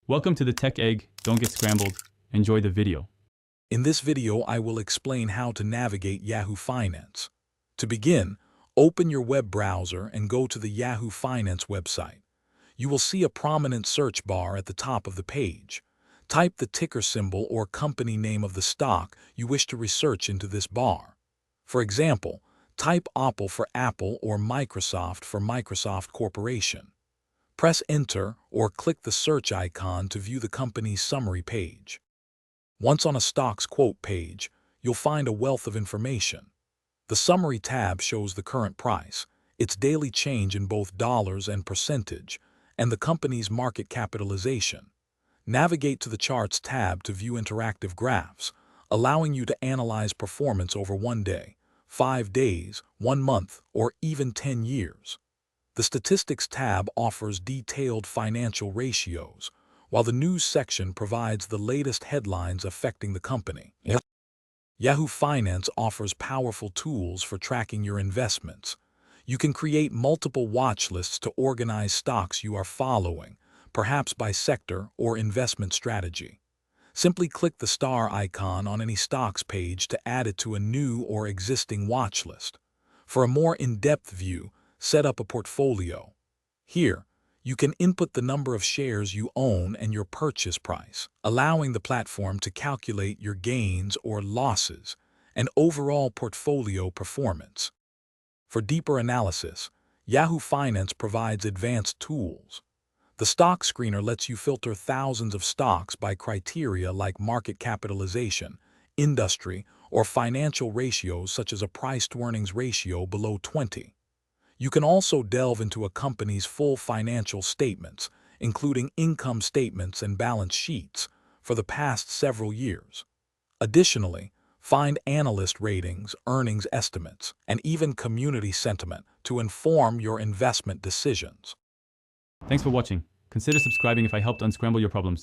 Welcome to the Tech Egg. Don't get scrambled. Enjoy the video. In this video, I will explain how to navigate Yahoo Finance. To begin, open your web browser and go to the Yahoo Finance website. You will see a prominent search bar at the top of the page. Type the ticker symbol or company name of the stock you wish to research into this bar. For example, type Apple for Apple or Microsoft for Microsoft Corporation. Press Enter or click the search icon to view the company's summary page. Once on a stock's quote page, you'll find a wealth of information. The Summary tab shows the current price, its daily change in both dollars and percentage, and the company's market capitalization. Navigate to the Charts tab to view interactive graphs, allowing you to analyze performance over 1 day, 5 days, 1 month, or even 10 years. The Statistics tab offers detailed financial ratios, while the News section provides the latest headlines affecting the company. Yahoo Finance offers powerful tools for tracking your investments. You can create multiple watch lists to organize stocks you are following, perhaps by sector or investment strategy. Simply click the star icon on any stocks page to add it to a new or existing watch list. For a more in-depth view, set up a portfolio. Here, you can input the number of shares you own and your purchase price, allowing the platform to calculate your gains or losses and overall portfolio performance. For deeper analysis, Yahoo Finance provides advanced tools. The Stock Screener lets you filter thousands of stocks by criteria like market capitalization, industry, or financial ratios such as a price-to-earnings ratio below 20. You can also delve into a company's full financial statements, including income statements and balance sheets, for the past several years. Additionally, find analyst ratings, earnings estimates, and even community sentiment to inform your investment decisions. Thanks for watching. Consider subscribing if I helped unscramble your problems.